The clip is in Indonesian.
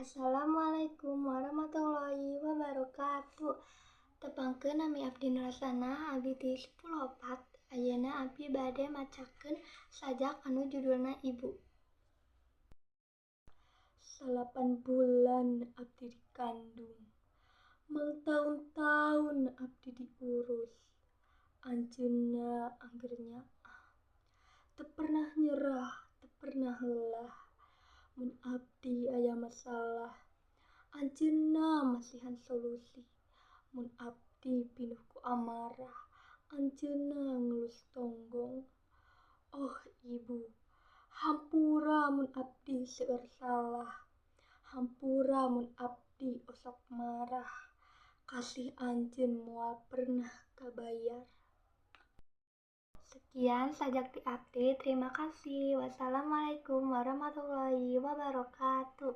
Assalamualaikum warahmatullahi wabarakatuh. Tepangkeun nami abdi nerasana abdi ti 10 Ayeuna abdi bade macakeun sajak anu judulna Ibu. 8 bulan abdi dikandung, mangtaun-taun abdi diurus, anjeunna angger nyaah, teu pernah nyerah, teu pernah leulah. Mun abdi aya masalah, anjeunna masihan solusi. Mun abdi pinuh ku amarah, anjeunna ngelus tonggong. Oh Ibu, hampura mun abdi seueur salah, hampura mun abdi osok marah. Kasih anjeun moal pernah kabayar. Sekian sajak ti abdi, terima kasih. Wassalamualaikum warahmatullahi wabarakatuh.